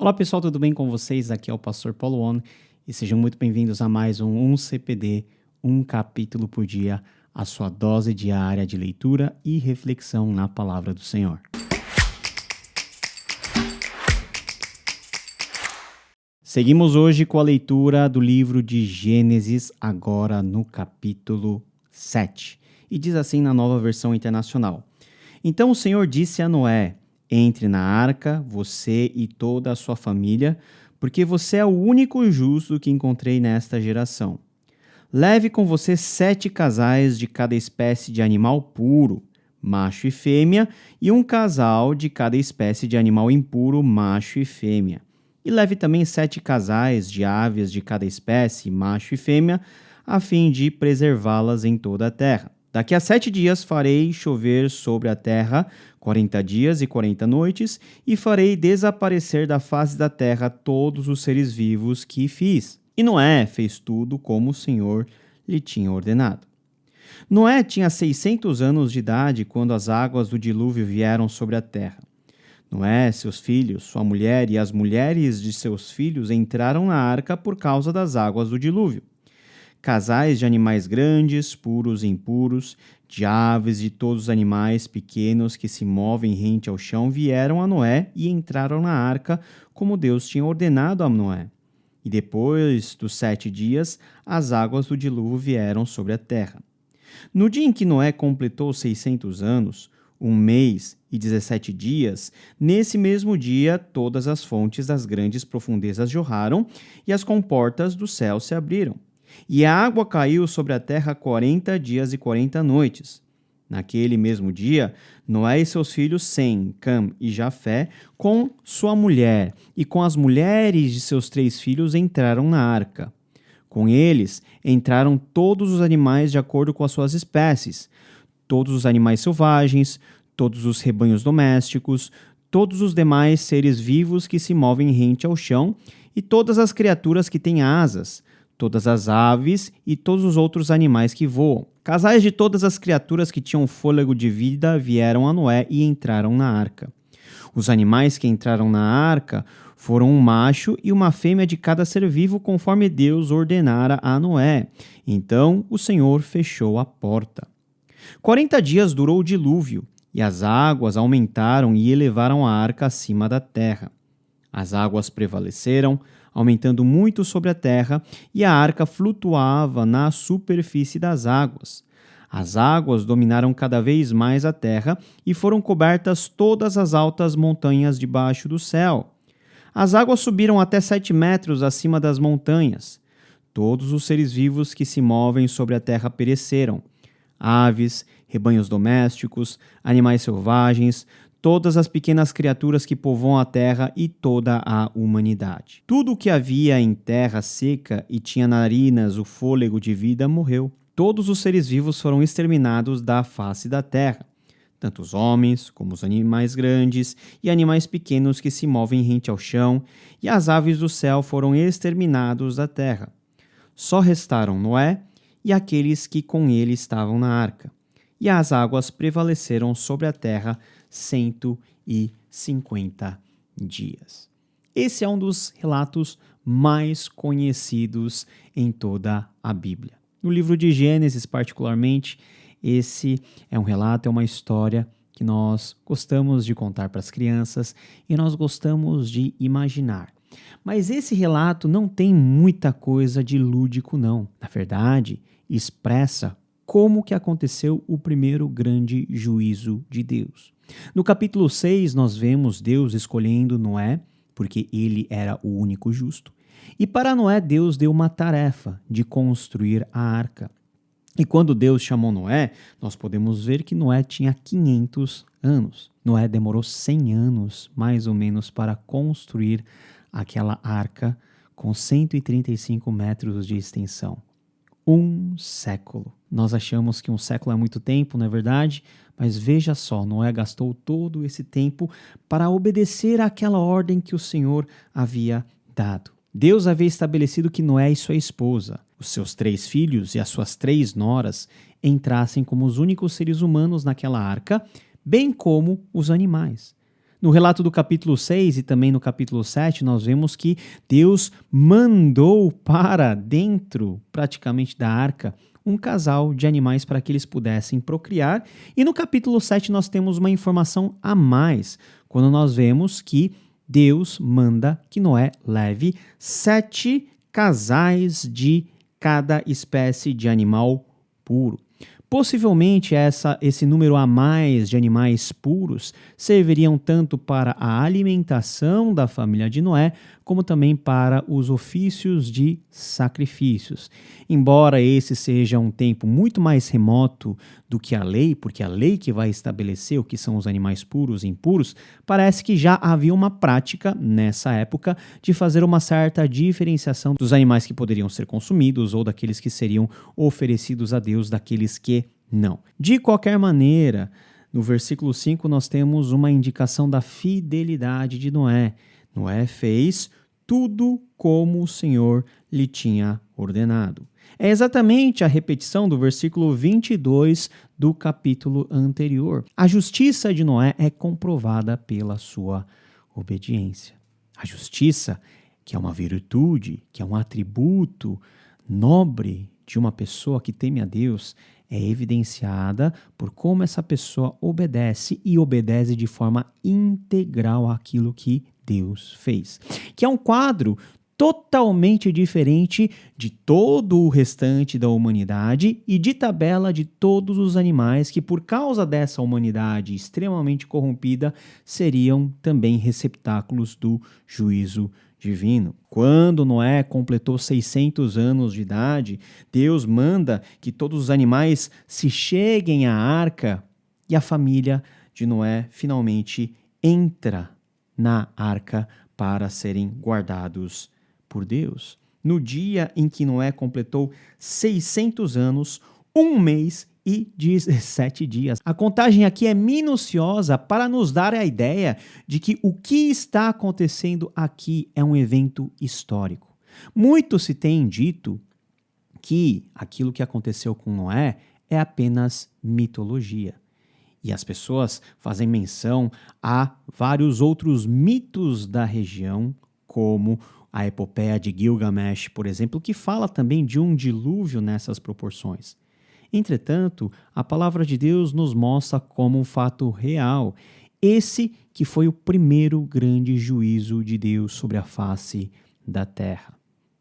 Olá pessoal, tudo bem com vocês? Aqui é o Pastor Paulo On e sejam muito bem-vindos a mais um CPD, um capítulo por dia, a sua dose diária de leitura e reflexão na Palavra do Senhor. Seguimos hoje com a leitura do livro de Gênesis, agora no capítulo 7. E diz assim na Nova Versão Internacional: Então o Senhor disse a Noé: Entre na arca, você e toda a sua família, porque você é o único justo que encontrei nesta geração. Leve com você 7 casais de cada espécie de animal puro, macho e fêmea, e um casal de cada espécie de animal impuro, macho e fêmea. E leve também 7 casais de aves de cada espécie, macho e fêmea, a fim de preservá-las em toda a terra. Daqui a 7 dias farei chover sobre a terra 40 dias e 40 noites, e farei desaparecer da face da terra todos os seres vivos que fiz. E Noé fez tudo como o Senhor lhe tinha ordenado. Noé tinha 600 anos de idade quando as águas do dilúvio vieram sobre a terra. Noé, seus filhos, sua mulher e as mulheres de seus filhos entraram na arca por causa das águas do dilúvio. Casais de animais grandes, puros e impuros, de aves e de todos os animais pequenos que se movem rente ao chão vieram a Noé e entraram na arca, como Deus tinha ordenado a Noé. E depois dos 7 dias, as águas do dilúvio vieram sobre a terra. No dia em que Noé completou 600 anos, 1 mês e 17 dias, nesse mesmo dia todas as fontes das grandes profundezas jorraram e as comportas do céu se abriram. E a água caiu sobre a terra 40 dias e 40 noites. Naquele mesmo dia, Noé e seus filhos Sem, Cam e Jafé, com sua mulher e com as mulheres de seus 3 filhos, entraram na arca. Com eles entraram todos os animais de acordo com as suas espécies, todos os animais selvagens, todos os rebanhos domésticos, todos os demais seres vivos que se movem rente ao chão e todas as criaturas que têm asas, todas as aves e todos os outros animais que voam. Casais de todas as criaturas que tinham fôlego de vida vieram a Noé e entraram na arca. Os animais que entraram na arca foram um macho e uma fêmea de cada ser vivo, conforme Deus ordenara a Noé. Então o Senhor fechou a porta. 40 dias durou o dilúvio, e as águas aumentaram e elevaram a arca acima da terra. As águas prevaleceram, aumentando muito sobre a terra, e a arca flutuava na superfície das águas. As águas dominaram cada vez mais a terra e foram cobertas todas as altas montanhas debaixo do céu. As águas subiram até 7 metros acima das montanhas. Todos os seres vivos que se movem sobre a terra pereceram. Aves, rebanhos domésticos, animais selvagens, todas as pequenas criaturas que povoam a terra e toda a humanidade. Tudo o que havia em terra seca e tinha narinas o fôlego de vida morreu. Todos os seres vivos foram exterminados da face da terra, tanto os homens como os animais grandes e animais pequenos que se movem rente ao chão, e as aves do céu foram exterminados da terra. Só restaram Noé e aqueles que com ele estavam na arca, e as águas prevaleceram sobre a terra 150 dias. Esse é um dos relatos mais conhecidos em toda a Bíblia. No livro de Gênesis, particularmente, esse é um relato, é uma história que nós gostamos de contar para as crianças e nós gostamos de imaginar. Mas esse relato não tem muita coisa de lúdico, não. Na verdade, expressa como que aconteceu o primeiro grande juízo de Deus. No capítulo 6, nós vemos Deus escolhendo Noé, porque ele era o único justo. E para Noé, Deus deu uma tarefa de construir a arca. E quando Deus chamou Noé, nós podemos ver que Noé tinha 500 anos. Noé demorou 100 anos, mais ou menos, para construir aquela arca com 135 metros de extensão. 1 século. Nós achamos que 1 século é muito tempo, não é verdade? Mas veja só, Noé gastou todo esse tempo para obedecer àquela ordem que o Senhor havia dado. Deus havia estabelecido que Noé e sua esposa, os seus 3 filhos e as suas 3 noras entrassem como os únicos seres humanos naquela arca, bem como os animais. No relato do capítulo 6 e também no capítulo 7, nós vemos que Deus mandou para dentro, praticamente, da arca, um casal de animais para que eles pudessem procriar. E no capítulo 7 nós temos uma informação a mais, quando nós vemos que Deus manda que Noé leve 7 casais de cada espécie de animal puro. Possivelmente esse número a mais de animais puros serviriam tanto para a alimentação da família de Noé, como também para os ofícios de sacrifícios. Embora esse seja um tempo muito mais remoto do que a lei, porque a lei que vai estabelecer o que são os animais puros e impuros, parece que já havia uma prática nessa época de fazer uma certa diferenciação dos animais que poderiam ser consumidos ou daqueles que seriam oferecidos a Deus, daqueles que não. De qualquer maneira, no versículo 5 nós temos uma indicação da fidelidade de Noé. Noé fez tudo como o Senhor lhe tinha ordenado. É exatamente a repetição do versículo 22 do capítulo anterior. A justiça de Noé é comprovada pela sua obediência. A justiça, que é uma virtude, que é um atributo nobre de uma pessoa que teme a Deus, é evidenciada por como essa pessoa obedece e obedece de forma integral àquilo que Deus fez. Que é um quadro totalmente diferente de todo o restante da humanidade e de tabela de todos os animais que, por causa dessa humanidade extremamente corrompida, seriam também receptáculos do juízo divino. Quando Noé completou 600 anos de idade, Deus manda que todos os animais se cheguem à arca e a família de Noé finalmente entra na arca para serem guardados por Deus. No dia em que Noé completou 600 anos, 1 mês e 17 dias. A contagem aqui é minuciosa para nos dar a ideia de que o que está acontecendo aqui é um evento histórico. Muito se tem dito que aquilo que aconteceu com Noé é apenas mitologia. E as pessoas fazem menção a vários outros mitos da região, como a epopeia de Gilgamesh, por exemplo, que fala também de um dilúvio nessas proporções. Entretanto, a palavra de Deus nos mostra como um fato real, esse que foi o primeiro grande juízo de Deus sobre a face da terra.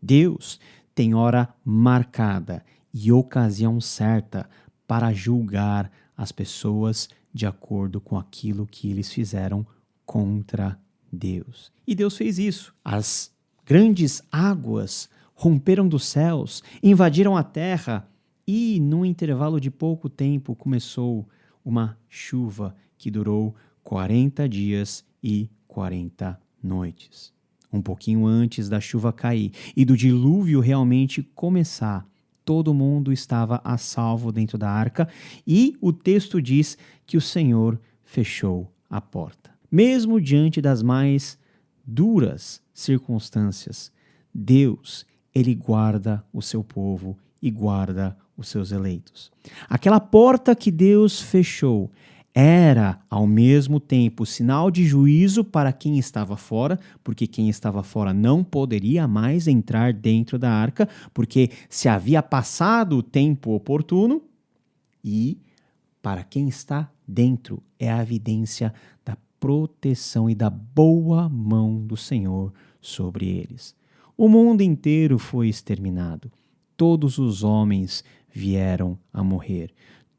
Deus tem hora marcada e ocasião certa para julgar as pessoas de acordo com aquilo que eles fizeram contra Deus. E Deus fez isso. As grandes águas romperam dos céus, invadiram a terra e, num intervalo de pouco tempo, começou uma chuva que durou 40 dias e 40 noites. Um pouquinho antes da chuva cair e do dilúvio realmente começar, todo mundo estava a salvo dentro da arca e o texto diz que o Senhor fechou a porta. Mesmo diante das mais duras circunstâncias, Deus, ele guarda o seu povo e guarda os seus eleitos. Aquela porta que Deus fechou era, ao mesmo tempo, sinal de juízo para quem estava fora, porque quem estava fora não poderia mais entrar dentro da arca, porque se havia passado o tempo oportuno, e para quem está dentro é a evidência da proteção e da boa mão do Senhor sobre eles. O mundo inteiro foi exterminado. Todos os homens vieram a morrer.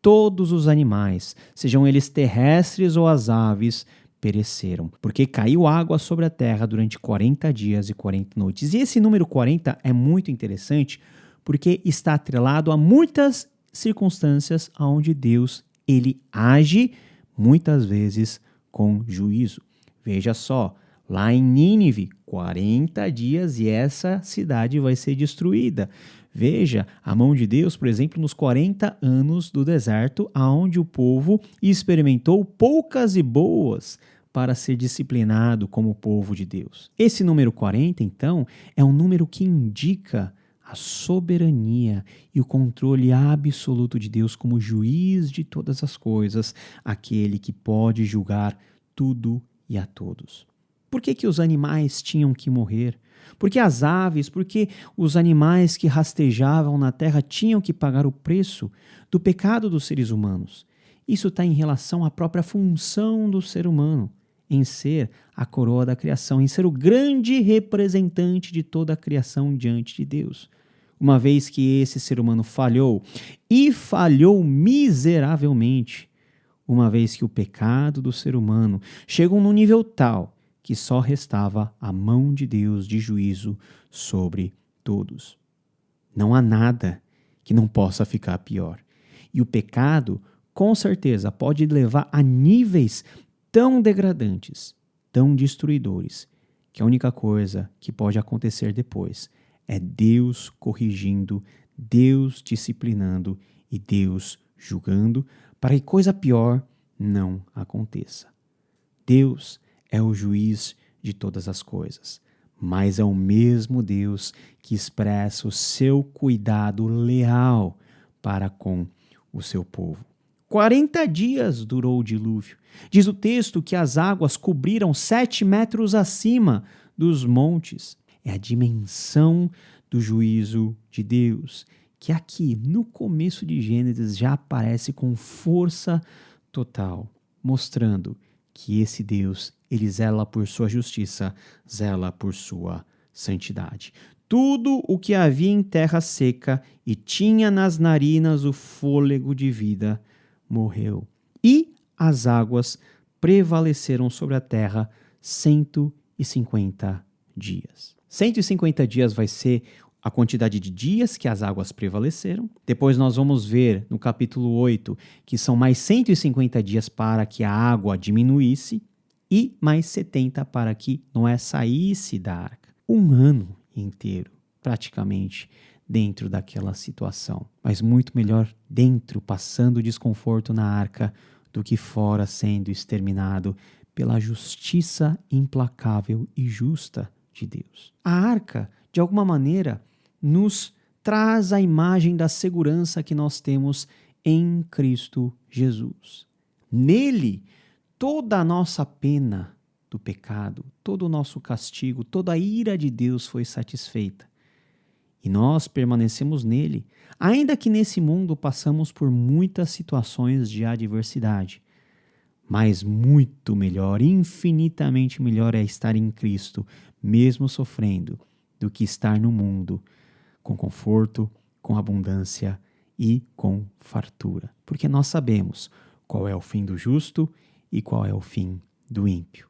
Todos os animais, sejam eles terrestres ou as aves, pereceram, porque caiu água sobre a terra durante 40 dias e 40 noites. E esse número 40 é muito interessante, porque está atrelado a muitas circunstâncias onde Deus ele age, muitas vezes com juízo. Veja só, lá em Nínive, 40 dias e essa cidade vai ser destruída. Veja a mão de Deus, por exemplo, nos 40 anos do deserto, aonde o povo experimentou poucas e boas para ser disciplinado como povo de Deus. Esse número 40, então, é um número que indica a soberania e o controle absoluto de Deus como juiz de todas as coisas, aquele que pode julgar tudo e a todos. Por que os animais tinham que morrer? Por que as aves, por que os animais que rastejavam na terra tinham que pagar o preço do pecado dos seres humanos? Isso está em relação à própria função do ser humano, em ser a coroa da criação, em ser o grande representante de toda a criação diante de Deus. Uma vez que esse ser humano falhou, e falhou miseravelmente, uma vez que o pecado do ser humano chegou num nível tal que só restava a mão de Deus de juízo sobre todos. Não há nada que não possa ficar pior. E o pecado, com certeza, pode levar a níveis tão degradantes, tão destruidores, que a única coisa que pode acontecer depois é Deus corrigindo, Deus disciplinando e Deus julgando para que coisa pior não aconteça. Deus é o juiz de todas as coisas, mas é o mesmo Deus que expressa o seu cuidado leal para com o seu povo. 40 dias durou o dilúvio. Diz o texto que as águas cobriram 7 metros acima dos montes. É a dimensão do juízo de Deus, que aqui no começo de Gênesis já aparece com força total, mostrando que esse Deus, ele zela por sua justiça, zela por sua santidade. Tudo o que havia em terra seca e tinha nas narinas o fôlego de vida morreu. E as águas prevaleceram sobre a terra 150 dias. 150 dias vai ser a quantidade de dias que as águas prevaleceram. Depois nós vamos ver no capítulo 8 que são mais 150 dias para que a água diminuísse e mais 70 para que Noé saísse da arca. Um ano inteiro, praticamente, dentro daquela situação. Mas muito melhor dentro, passando desconforto na arca, do que fora sendo exterminado pela justiça implacável e justa de Deus. A arca, de alguma maneira, nos traz a imagem da segurança que nós temos em Cristo Jesus. Nele, toda a nossa pena do pecado, todo o nosso castigo, toda a ira de Deus foi satisfeita. E nós permanecemos nele, ainda que nesse mundo passamos por muitas situações de adversidade. Mas muito melhor, infinitamente melhor é estar em Cristo, mesmo sofrendo, do que estar no mundo com conforto, com abundância e com fartura. Porque nós sabemos qual é o fim do justo e qual é o fim do ímpio.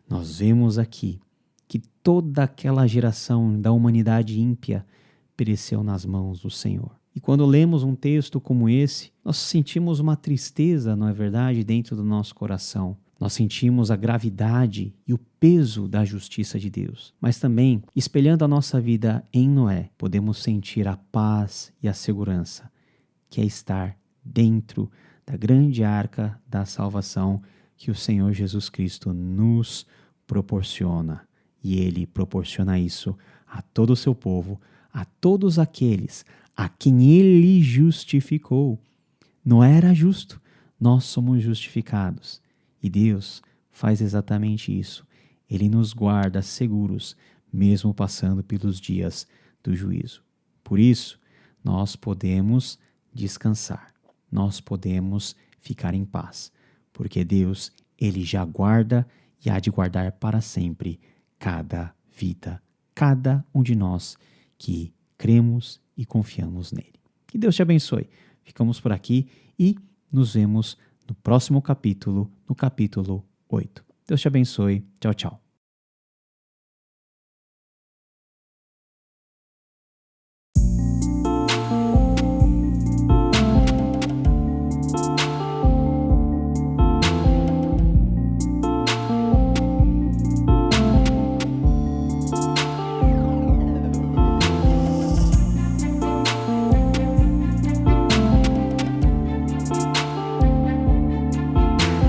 Nós vemos aqui que toda aquela geração da humanidade ímpia pereceu nas mãos do Senhor. E quando lemos um texto como esse, nós sentimos uma tristeza, não é verdade, dentro do nosso coração. Nós sentimos a gravidade e o peso da justiça de Deus. Mas também, espelhando a nossa vida em Noé, podemos sentir a paz e a segurança, que é estar dentro da grande arca da salvação que o Senhor Jesus Cristo nos proporciona. E Ele proporciona isso a todo o seu povo, a todos aqueles a quem Ele justificou. Noé era justo, nós somos justificados. E Deus faz exatamente isso. Ele nos guarda seguros, mesmo passando pelos dias do juízo. Por isso, nós podemos descansar. Nós podemos ficar em paz. Porque Deus, Ele já guarda e há de guardar para sempre cada vida, cada um de nós que cremos e confiamos nele. Que Deus te abençoe. Ficamos por aqui e nos vemos no próximo capítulo, no capítulo 8. Deus te abençoe. Tchau, tchau.